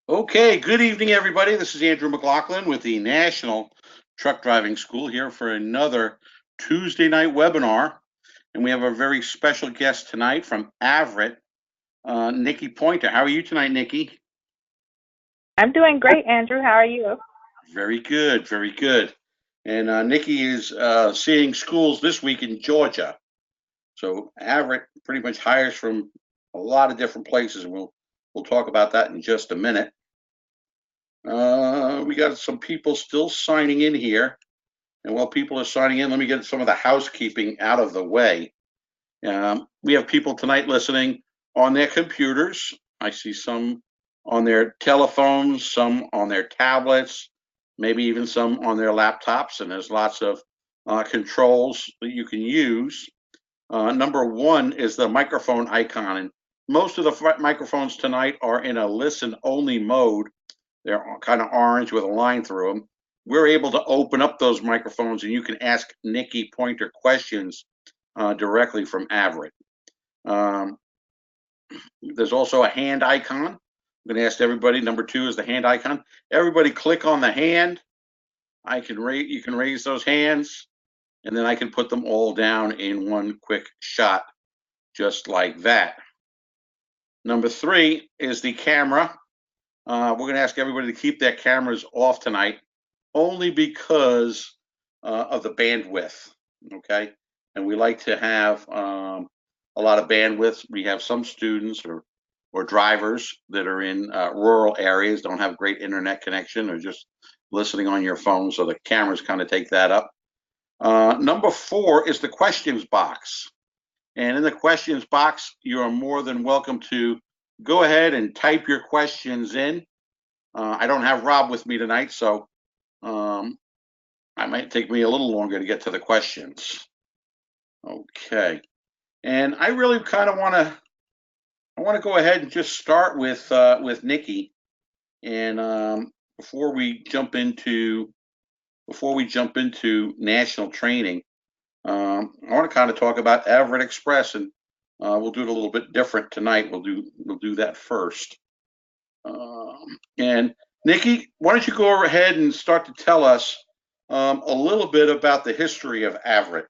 Okay, good evening, everybody. This is Andrew McLaughlin with the National Truck Driving School here for another Tuesday night webinar. And we have a very special guest tonight from Averitt, Nikki Pointer. How are you tonight, Nikki? I'm doing great, Andrew. How are you? Very good, very good. And Nikki is seeing schools this week in Georgia. So Averitt pretty much hires from a lot of different places, and we'll talk about that in just a minute. We got some people still signing in here. And while people are signing in, let me get some of the housekeeping out of the way. We have people tonight listening on their computers. I see some on their telephones, some on their tablets, maybe even some on their laptops. And there's lots of controls that you can use. Number one is the microphone icon. And most of the microphones tonight are in a listen only mode. They're kind of orange with a line through them. We're able to open up those microphones and you can ask Nikki Pointer questions directly from Averitt. There's also a hand icon. I'm going to ask everybody. Number two is the hand icon. Everybody click on the hand. You can raise those hands, and then I can put them all down in one quick shot, just like that. Number three is the camera. We're going to ask everybody to keep their cameras off tonight, only because of the bandwidth, okay? And we like to have a lot of bandwidth. We have some students or drivers that are in rural areas, don't have great internet connection, or just listening on your phone, so the cameras kind of take that up. Number four is the questions box. And in the questions box, you are more than welcome to go ahead and type your questions in. I don't have Rob with me tonight, so it might take me a little longer to get to the questions. Okay, and I really kind of want to go ahead and just start with Nikki, and before we jump into national training, I want to kind of talk about Averitt Express, and we'll do it a little bit different tonight. We'll do that first. And Nikki, why don't you go ahead and start to tell us a little bit about the history of Averitt?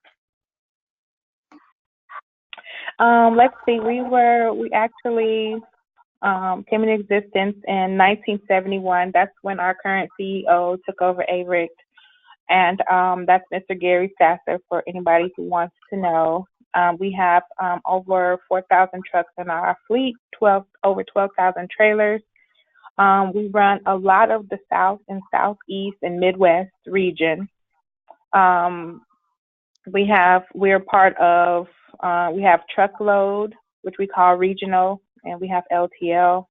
Let's see. We actually came into existence in 1971. That's when our current CEO took over Averitt, and that's Mr. Gary Sasser. For anybody who wants to know, we have over 4,000 trucks in our fleet, over 12,000 trailers. We run a lot of the South and Southeast and Midwest region. We're part of, we have truckload, which we call regional, and we have LTL.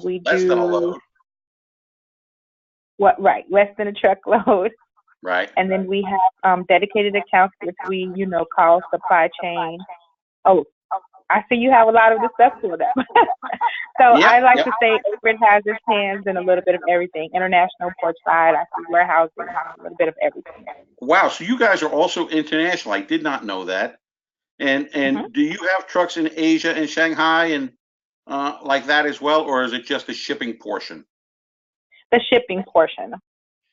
We Less than a do load. right, less than a truckload. Right. And then we have dedicated accounts, which we, call supply chain. Oh, I see you have a lot of the stuff pulled up. So Yep, I like yep. to say Averitt has its hands in a little bit of everything. International port side, I see warehousing, a little bit of everything. Wow, so you guys are also international. I did not know that. And Hmm. do you have trucks in Asia and Shanghai and like that as well, or is it just the shipping portion? The shipping portion.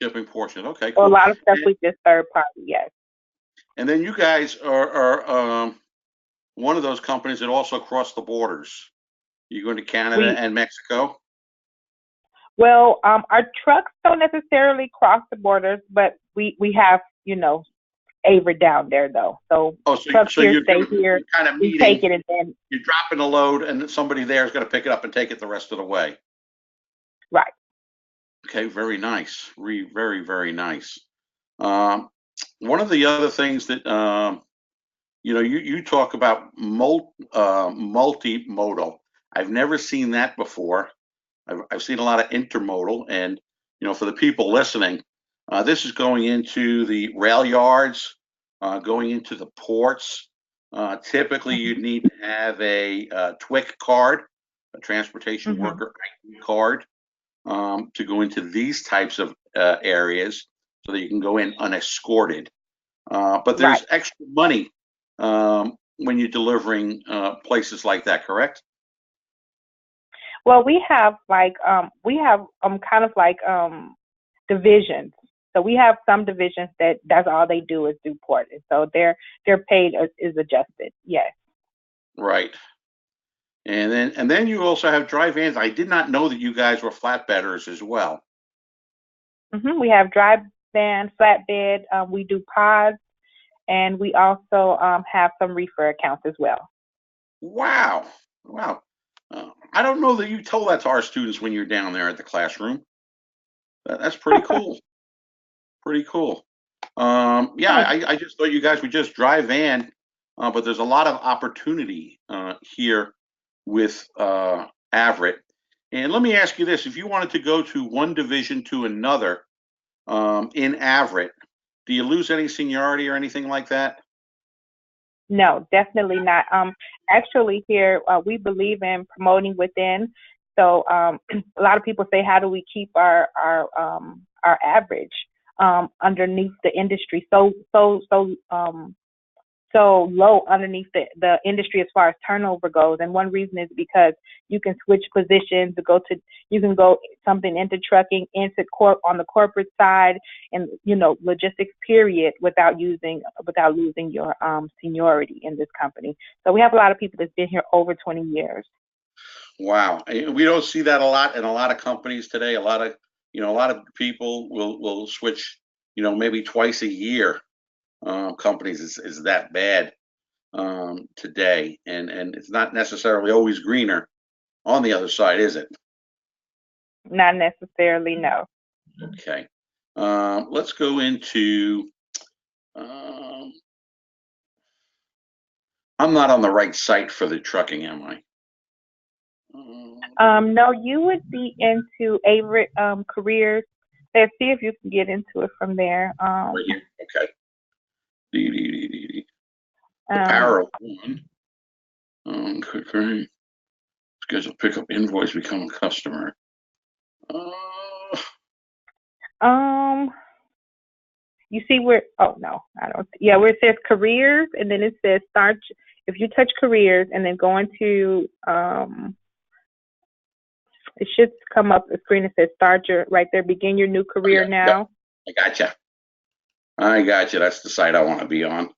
Shipping portion. Okay, So a cool. lot of stuff And, we just third party, yes. and then you guys are one of those companies that also cross the borders. You go into Canada We and Mexico. Well, our trucks don't necessarily cross the borders, but we have, Averitt down there though. So Oh, trucks so here stay here. you're kind of We take meeting. it and then You're dropping a load, and somebody there is going to pick it up and take it the rest of the way. right. Okay, very nice. Very, very nice. Um, One of the other things that you talk about multimodal. I've never seen that before. I've seen a lot of intermodal, and for the people listening, this is going into the rail yards, going into the ports. Typically, you'd Hmm. need to have a, TWIC card, a transportation Hmm. worker ID card, to go into these types of areas so that you can go in unescorted. But Right. there's extra money when you're delivering places like that, correct? Well, we have kind of like divisions. So we have some divisions that's all they do is do portage. So their pay is adjusted. Yes. Right. And then you also have dry vans. I did not know that you guys were flatbedders as well. We have dry van, flatbed. We do pods, and we also have some reefer accounts as well. Wow. Wow. I don't know that you told that to our students when you're down there at the classroom. That's pretty cool. Pretty cool. Yeah, Thanks. I just thought you guys would just drive van, but there's a lot of opportunity here with Averitt. And let me ask you this: if you wanted to go to one division to another in Averitt, do you lose any seniority or anything like that? No, definitely not. Actually, here we believe in promoting within. So a lot of people say, how do we keep our average underneath the industry so low underneath the industry as far as turnover goes? And one reason is because you can switch positions to you can go something into trucking, into on the corporate side, and logistics period without losing your seniority in this company. So we have a lot of people that's been here over 20 years. Wow, we don't see that a lot in a lot of companies today. A lot of people will switch, maybe twice a year. Companies is that bad today, and it's not necessarily always greener on the other side, is it? Not necessarily, no. Okay. Let's go into. Um, I'm not on the right site for the trucking, am I? No, you would be into Averitt careers. Let's see if you can get into it from there. Right here. Okay. The Um, power of one. Quick. Schedule pickup invoice, become a customer. um, you see where? Oh no, I don't. Yeah, where it says careers, and then it says start. If you touch careers, and then go into it should come up a screen that says start your right there. Begin your new career Yeah, yep. now. I gotcha. That's the site I want to be on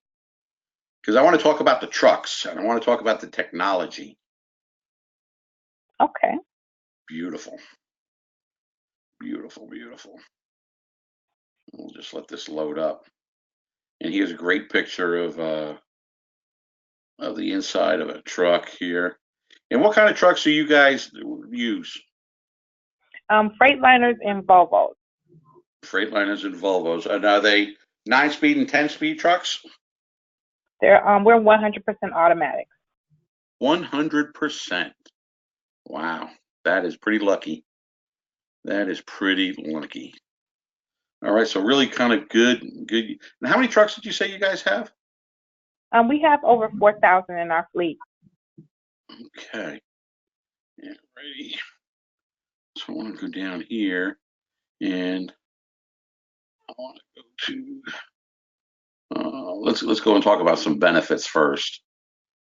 because I want to talk about the trucks and I want to talk about the technology. Okay. Beautiful, beautiful, beautiful. We'll just let this load up. And here's a great picture of the inside of a truck here. And what kind of trucks do you guys use? Freightliners and Volvos. Freightliners and Volvos. And are they 9-speed and 10-speed trucks? We're 100% automatic. 100%. Wow, that is pretty lucky. That is pretty lucky. All right, so really kind of good. And how many trucks did you say you guys have? We have over 4,000 in our fleet. Okay. Yeah, ready. So I want to go down here and I want to go to let's go and talk about some benefits first.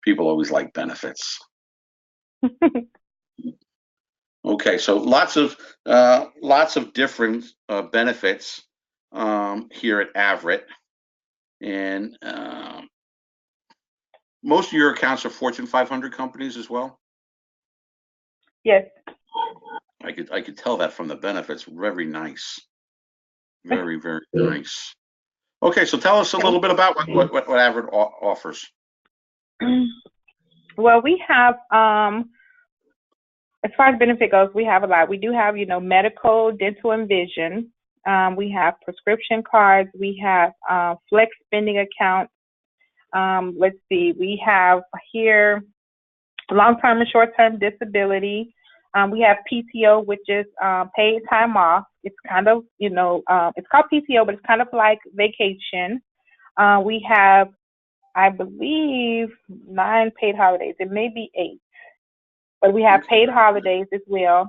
People always like benefits. Okay, so lots of different benefits here at Averitt, and most of your accounts are Fortune 500 companies as well. Yes. I could tell that from the benefits. Very nice, very nice. Okay, so tell us a little bit about what Averitt offers. Well, we have as far as benefit goes, we have a lot. We do have, medical, dental, and vision. We have prescription cards. We have flex spending accounts. Let's see. We have here long-term and short-term disability. We have PTO, which is paid time off. It's kind of, it's called PTO, but it's kind of like vacation. We have, I believe, 9 paid holidays. It may be 8. But we have paid holidays as well.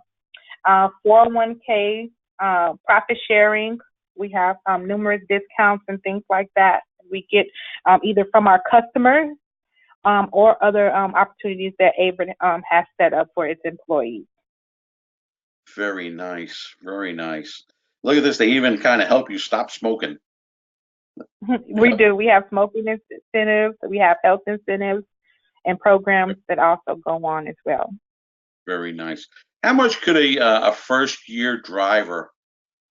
401k, profit sharing. We have numerous discounts and things like that. We get either from our customers or other opportunities that Averitt has set up for its employees. Very nice. Very nice. Look at this. They even kind of help you stop smoking. We do. We have smoking incentives. We have health incentives and programs that also go on as well. Very nice. How much could a first year driver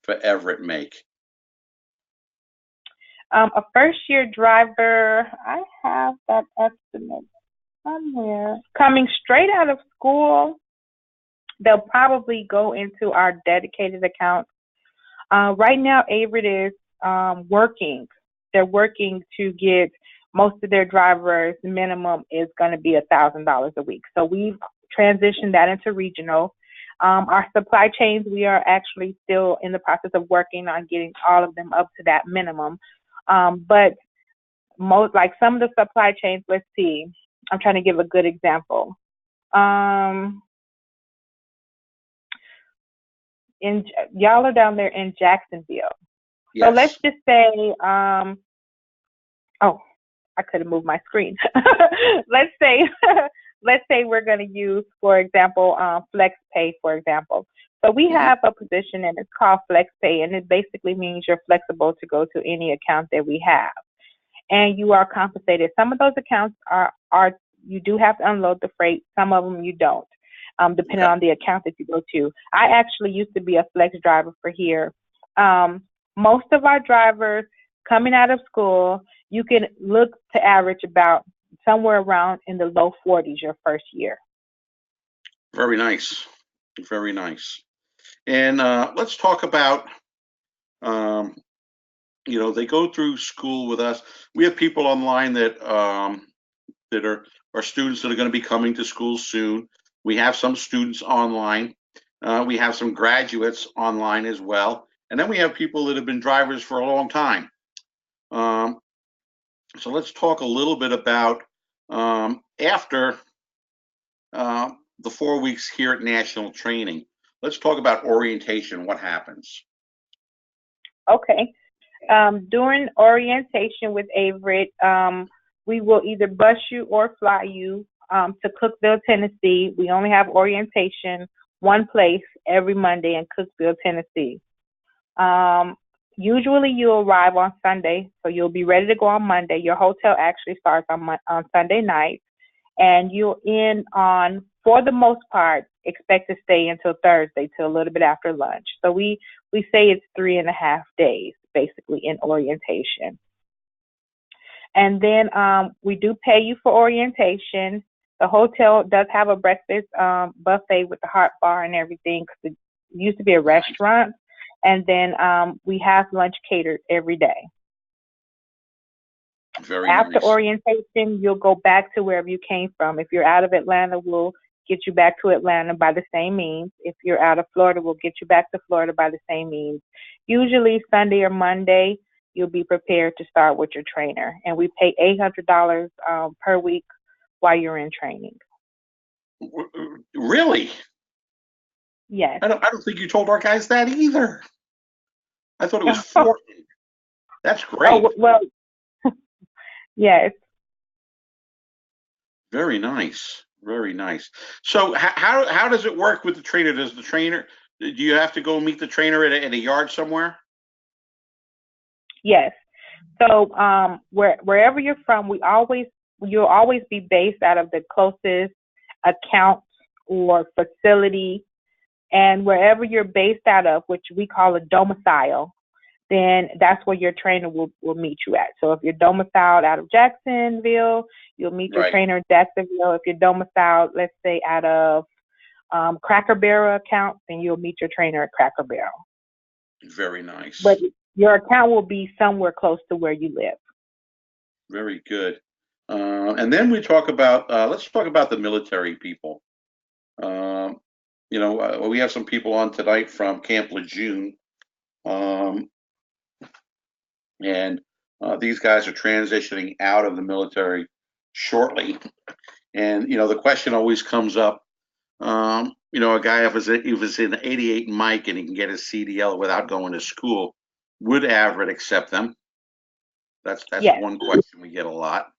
for Everett make? A first year driver, I have that estimate somewhere. Coming straight out of school, they'll probably go into our dedicated account. Right now, Averitt is working. They're working to get most of their drivers. Minimum is going to be $1,000 a week. So we've transitioned that into regional. Our supply chains, we are actually still in the process of working on getting all of them up to that minimum. But most, like some of the supply chains, let's see. I'm trying to give a good example. Y'all are down there in Jacksonville. Yes. So let's just say, oh, I could have moved my screen. let's say, let's say we're going to use, for example, flex pay, for example. So we have a position and it's called flex pay, and it basically means you're flexible to go to any account that we have, and you are compensated. Some of those accounts are you do have to unload the freight. Some of them you don't, depending on the account that you go to. I actually used to be a flex driver for here. Most of our drivers coming out of school, you can look to average about somewhere around in the low 40s your first year. Very nice. Very nice. And let's talk about, they go through school with us. We have people online that that are students that are going to be coming to school soon. We have some students online. We have some graduates online as well. And then we have people that have been drivers for a long time. So let's talk a little bit about after the 4 weeks here at National Training. Let's talk about orientation. What happens? Okay. During orientation with Averitt, we will either bus you or fly you to Cookeville, Tennessee. We only have orientation one place every Monday in Cookeville, Tennessee. Usually you'll arrive on Sunday, so you'll be ready to go on Monday. Your hotel actually starts on Sunday night, and you'll end on, for the most part, expect to stay until Thursday, till a little bit after lunch. So we say it's 3.5 days, basically, in orientation. And then we do pay you for orientation. The hotel does have a breakfast buffet with the hot bar and everything, because it used to be a restaurant. And then we have lunch catered every day. Very After nice. orientation, you'll go back to wherever you came from. If you're out of Atlanta, we'll get you back to Atlanta by the same means. If you're out of Florida, we'll get you back to Florida by the same means. Usually Sunday or Monday, you'll be prepared to start with your trainer. And we pay $800 per week while you're in training. Really? Yes. I don't think you told our guys that either. I thought it was 40. That's great. Oh, well, yes. Very nice. Very nice. So how does it work with the trainer? Do you have to go meet the trainer at a yard somewhere? Yes. So wherever you're from, you'll always be based out of the closest account or facility. And wherever you're based out of, which we call a domicile, then that's where your trainer will meet you at. So if you're domiciled out of Jacksonville, you'll meet your trainer in Jacksonville. If you're domiciled, let's say, out of Cracker Barrel account, then you'll meet your trainer at Cracker Barrel. Very nice. But your account will be somewhere close to where you live. Very good. And then we talk about, let's talk about the military people. We have some people on tonight from Camp Lejeune. And these guys are transitioning out of the military shortly. And, the question always comes up, a guy, if he was in 88 Mike and he can get his CDL without going to school, would Averitt accept them? That's Yes. one question we get a lot.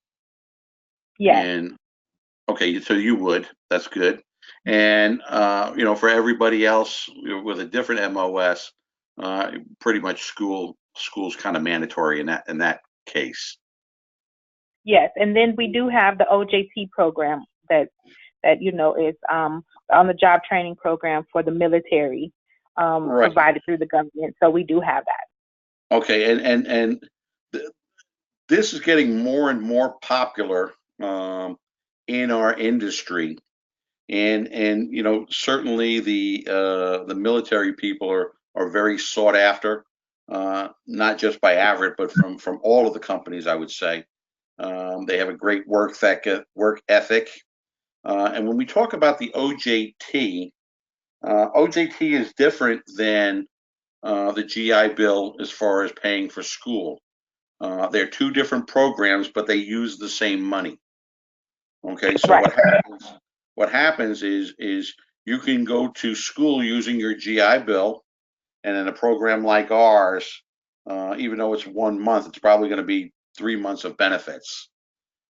Yes. And okay, so you would. That's good. And for everybody else with a different MOS, pretty much school's kind of mandatory in that case. Yes, and then we do have the OJT program that is on the job training program for the military, Right. provided through the government. So we do have that. Okay, and this is getting more and more popular in our industry, and certainly the military people are very sought after, not just by Averitt, but from all of the companies, I would say. They have a great work ethic. And when we talk about the OJT, OJT is different than the GI Bill as far as paying for school. They're two different programs, but they use the same money. Okay, so Right. what happens is you can go to school using your GI Bill, and in a program like ours, even though it's 1 month, it's probably going to be 3 months of benefits.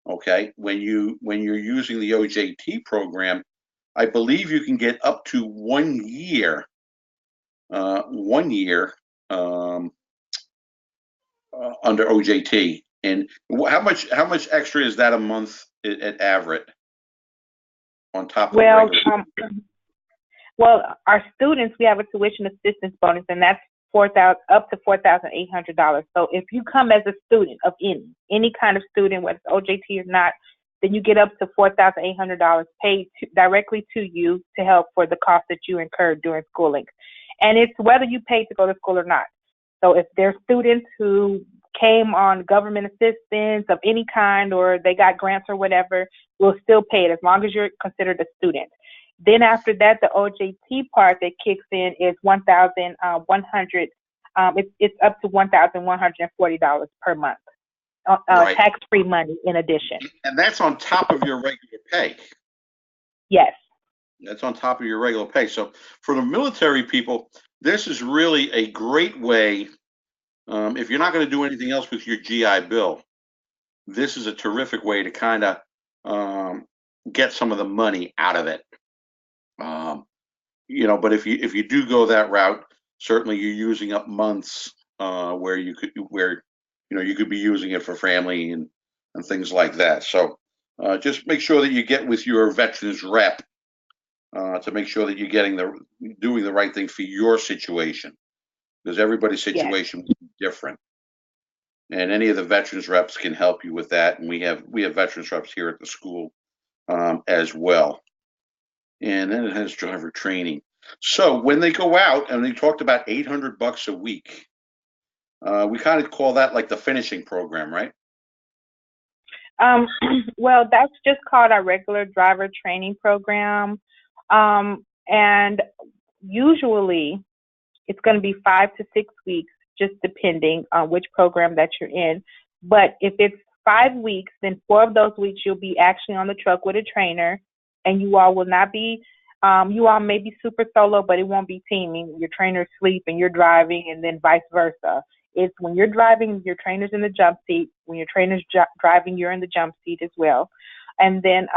Okay, when you're using the OJT program, I believe you can get up to 1 year, 1 year under OJT. And how much extra is that a month at Averitt on top of the Well, regular? our students, we have a tuition assistance bonus, and that's up to $4,800. So if you come as a student of any kind of student, whether it's OJT or not, then you get up to $4,800 paid directly to you to help for the cost that you incurred during schooling. And it's whether you paid to go to school or not. So if there's students who came on government assistance of any kind, or they got grants or whatever, we'll still pay it as long as you're considered a student. Then after that, the OJT part that kicks in is 1,100. It's up to $1,140 per month, Right. tax-free money in addition. And that's on top of your regular pay. Yes. That's on top of your regular pay. So for the military people, this is really a great way. If you're not going to do anything else with your GI Bill, this is a terrific way to kind of get some of the money out of it. But if you do go that route, certainly you're using up months where you could be using it for family and things like that. So just make sure that you get with your veterans rep to make sure that you're doing the right thing for your situation, because everybody's situation will be different. And any of the veterans reps can help you with that. And we have veterans reps here at the school as well. And then it has driver training. So when they go out, and they talked about $800 a week, we kind of call that like the finishing program, right? Well, that's just called our regular driver training program. And usually it's going to be 5 to 6 weeks, just depending on which program that you're in. But if it's 5 weeks, then 4 of those weeks you'll be actually on the truck with a trainer, and you all will not be, you all may be super solo, but it won't be teaming. Your trainer's asleep and you're driving, and then vice versa. It's when you're driving, your trainer's in the jump seat. When your trainer's driving, you're in the jump seat as well. And then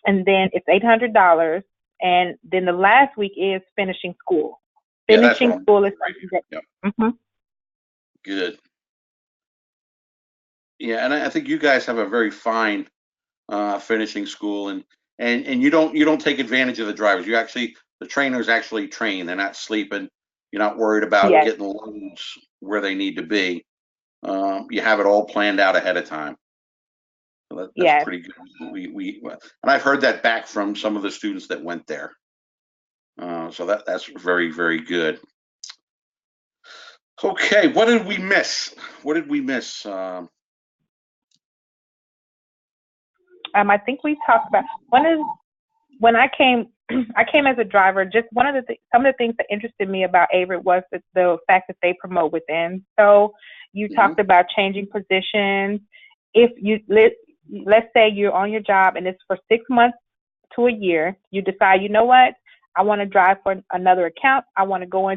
it's $800. And then the last week is finishing school. Finishing school is something that. Yep. Mm-hmm. Good. Yeah, and I think you guys have a very fine finishing school, and you don't take advantage of the drivers. The trainers actually train. They're not sleeping. You're not worried about getting the loads where they need to be. You have it all planned out ahead of time. So that's pretty good. And I've heard that back from some of the students that went there. So that's very, very good. Okay, what did we miss? I think we talked about when I came as a driver. Just some of the things that interested me about Averitt was the fact that they promote within. So you talked about changing positions. If let's say you're on your job and it's for 6 months to a year, you decide, you know what, I want to drive for another account. I want to go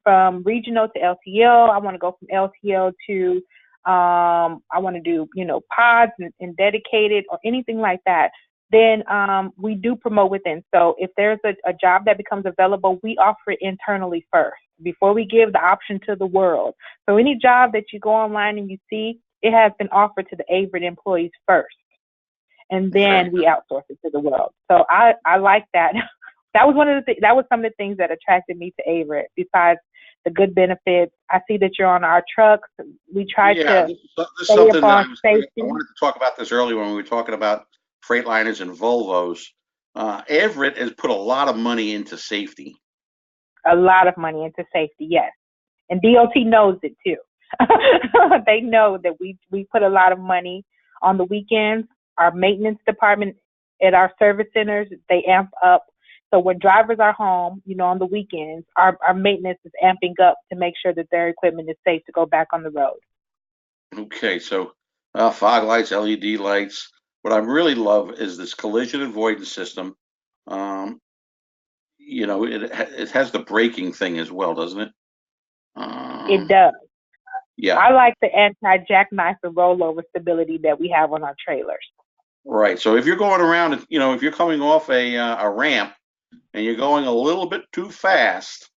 from regional to LTL. I want to go from LTL to I want to do, pods and dedicated or anything like that. then we do promote within. So if there's a job that becomes available, we offer it internally first before we give the option to the world. So any job that you go online and you see, it has been offered to the Averitt employees first, and then we outsource it to the world. So I like that. That was that was some of the things that attracted me to Averitt. Besides the good benefits, I see that you're on our trucks. We try to this is stay something up that on I safety. wanted to talk about this earlier when we were talking about Freightliners and Volvos. Averitt has put a lot of money into safety. A lot of money into safety, yes. And DOT knows it too. They know that we put a lot of money on the weekends. Our maintenance department at our service centers, they amp up. So when drivers are home, on the weekends, our maintenance is amping up to make sure that their equipment is safe to go back on the road. Okay, so fog lights, LED lights. What I really love is this collision avoidance system. It has the braking thing as well, doesn't it? It does. Yeah. I like the anti-jackknife and rollover stability that we have on our trailers. Right. So if you're going around, if you're coming off a ramp and you're going a little bit too fast,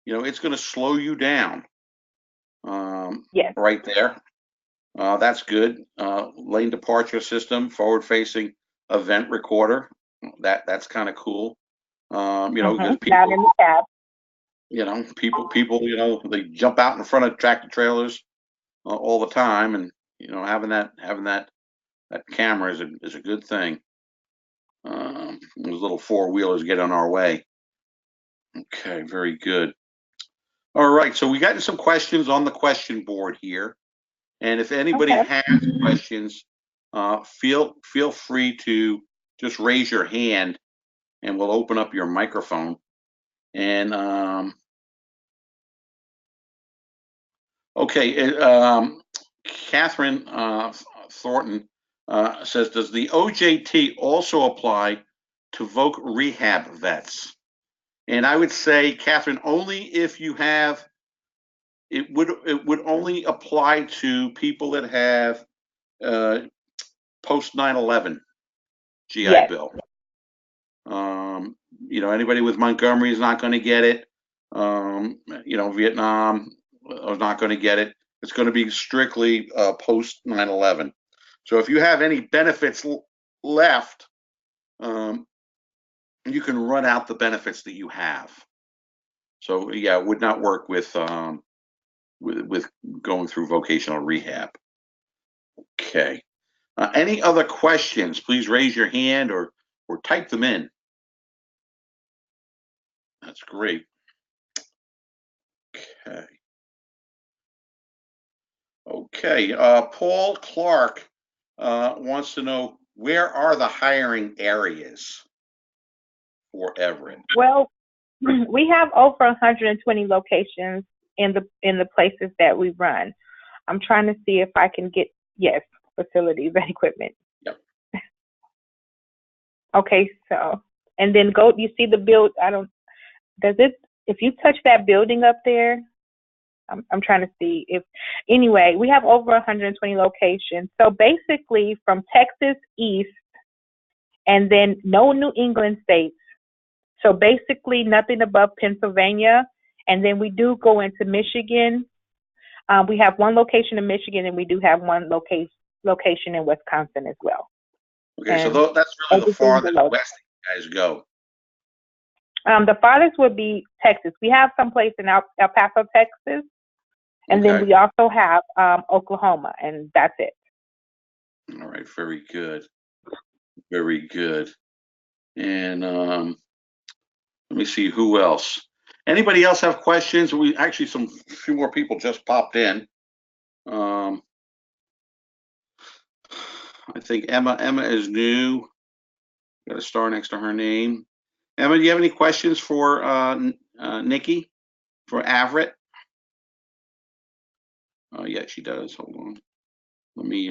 it's going to slow you down. Yes. Right there. That's good. Lane departure system, forward-facing event recorder. That's kind of cool. Because people, not in the cab. people, they jump out in front of tractor trailers all the time, and having that camera is a good thing. Those little four-wheelers get on our way. Okay, very good. All right, so we got some questions on the question board here, and if anybody has questions, feel free to just raise your hand, and we'll open up your microphone. And okay, Catherine Thornton says, does the OJT also apply to voc rehab vets? And I would say, Catherine, only if you have, it would only apply to people that have post 9/11 GI Bill. Anybody with Montgomery is not going to get it. Vietnam is not going to get it. It's going to be strictly post 9/11. So if you have any benefits left, you can run out the benefits that you have. So yeah, it would not work with going through vocational rehab. Okay. Any other questions? Please raise your hand or type them in. That's great. Okay. Okay. Paul Clark wants to know, where are the hiring areas for Averitt? Well, we have over 120 locations in the places that we run. I'm trying to see if I can get facilities and equipment. Yep. Okay, so and then you see the if you touch that building up there, I'm trying to see anyway, we have over 120 locations. So basically from Texas east and then no New England states. So basically nothing above Pennsylvania. And then we do go into Michigan. We have one location in Michigan, and we do have one location in Wisconsin as well. Okay, so that's really the farthest west you guys go. The farthest would be Texas. We have some place in El Paso, Texas, and then we also have Oklahoma, and that's it. All right, very good. Very good. And let me see who else. Anybody else have questions? We actually a few more people just popped in. I think Emma is new. Got a star next to her name. Emma, do you have any questions for Nikki for Averitt? Oh yeah, she does. Hold on. Let me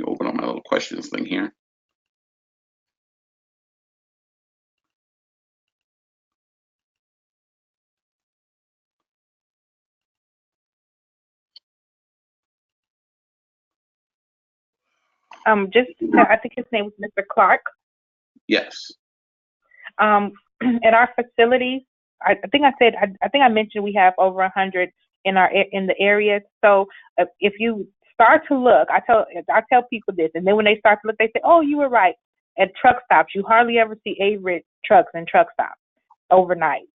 open up my little questions thing here. I think his name was Mr. Clark. Yes. In our facilities, I think I mentioned we have over 100 in the area. So if you start to look, I tell people this, and then when they start to look, they say, "Oh, you were right." At truck stops, you hardly ever see Averitt trucks and truck stops overnight.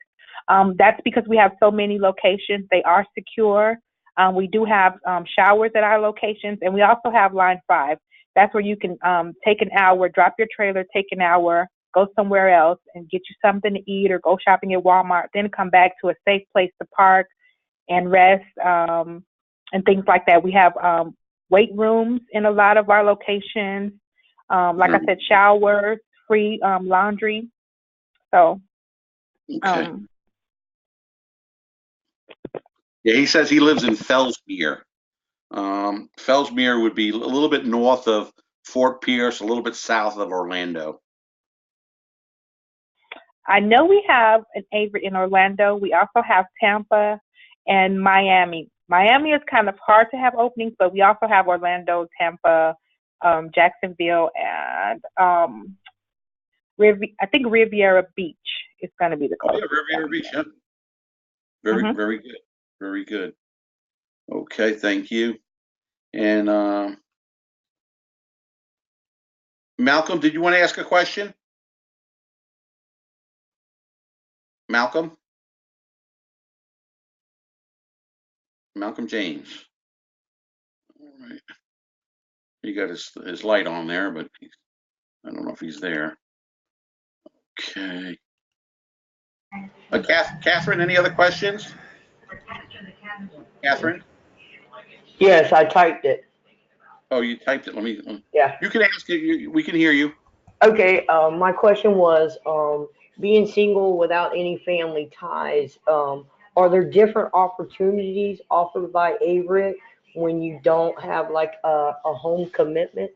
That's because we have so many locations. They are secure. We do have showers at our locations, and we also have Line 5. That's where you can take an hour, drop your trailer, take an hour, go somewhere else and get you something to eat or go shopping at Walmart, then come back to a safe place to park and rest and things like that. We have weight rooms in a lot of our locations. Like I said, showers, free laundry. So, Okay. Yeah, he says he lives in Fellsmere. Fellsmere would be a little bit north of Fort Pierce, a little bit south of Orlando. I know we have an Averitt in Orlando. We also have Tampa and Miami. Miami is kind of hard to have openings, but we also have Orlando, Tampa, Jacksonville, and I think Riviera Beach is going to be the closest. Oh, yeah, Riviera Beach, yeah. Very good. Very good. Okay, thank you. And Malcolm, did you want to ask a question? Malcolm James. All right. He got his light on there, but I don't know if he's there. Okay. Catherine, any other questions? Catherine? Yes, I typed it. Oh, you typed it. Yeah. You can ask it. We can hear you. Okay. My question was, being single without any family ties, are there different opportunities offered by Averitt when you don't have like a home commitment?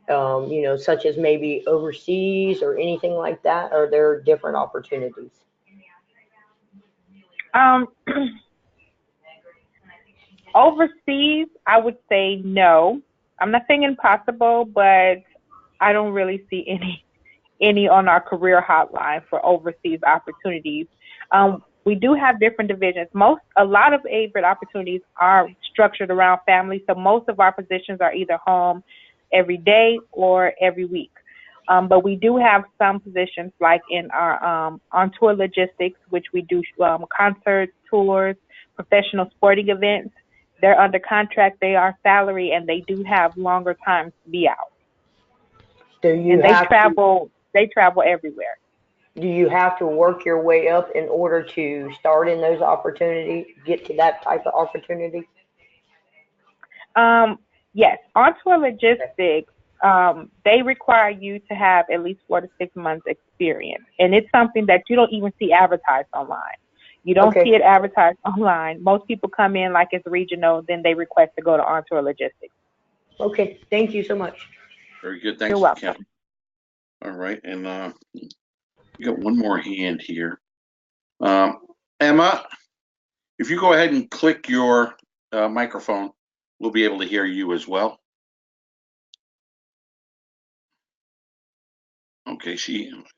Such as maybe overseas or anything like that? Are there different opportunities? Overseas, I would say no. I'm not saying impossible, but I don't really see any on our career hotline for overseas opportunities. We do have different divisions. A lot of Averitt opportunities are structured around family, so most of our positions are either home every day or every week. But we do have some positions like in our on-tour logistics, which we do concerts, tours, professional sporting events. They're under contract, they are salary, and they do have longer times to be out. And they travel everywhere. Do you have to work your way up in order to start in those opportunities, get to that type of opportunity? Yes, on-tour logistics, they require you to have at least 4 to 6 months experience. And it's something that you don't even see advertised online. You don't see it advertised online. Most people come in like it's regional, then they request to go to on-tour logistics. Okay, thank you so much. Very good. Thanks. You're welcome. Catherine. All right, and you got one more hand here. Emma, if you go ahead and click your microphone, we'll be able to hear you as well. Okay,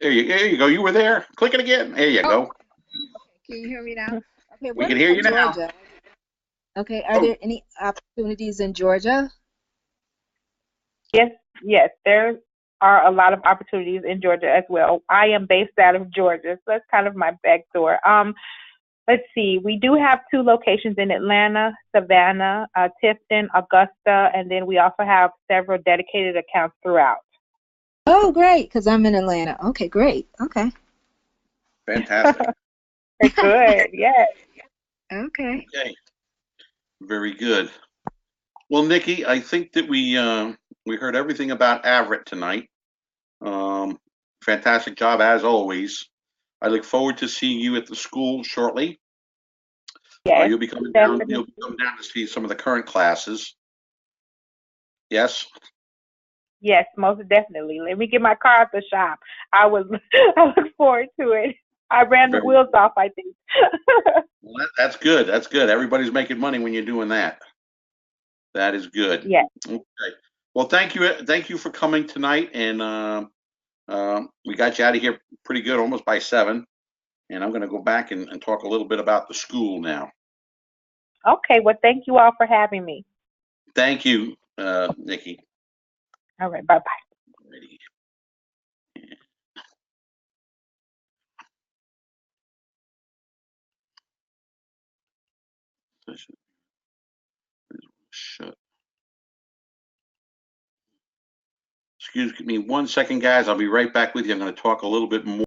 there you go. You were there. Click it again. There you go. Can you hear me now? Okay, we can hear you Georgia? now. Okay, are there any opportunities in Georgia? Yes, there are a lot of opportunities in Georgia as well. I am based out of Georgia, so that's kind of my backdoor. Let's see. We do have 2 locations in Atlanta, Savannah, Tifton, Augusta, and then we also have several dedicated accounts throughout. Oh, great, because I'm in Atlanta. Okay, great. Okay. Fantastic. Good, yes. Okay. Okay. Very good. Well, Nikki, I think that we heard everything about Averitt tonight. Fantastic job as always. I look forward to seeing you at the school shortly. Yes, you'll be coming down. You'll be coming down to see some of the current classes. Yes. Yes, most definitely. Let me get my car at the shop. I look forward to it. I ran the wheels off, I think. Well, that's good. That's good. Everybody's making money when you're doing that. That is good. Yes. Okay. Well, thank you for coming tonight, and we got you out of here pretty good, almost by 7. And I'm going to go back and talk a little bit about the school now. Okay, well, thank you all for having me. Thank you, Nikki. All right, bye-bye. Alrighty. Shut. Excuse me 1 second, guys. I'll be right back with you. I'm going to talk a little bit more.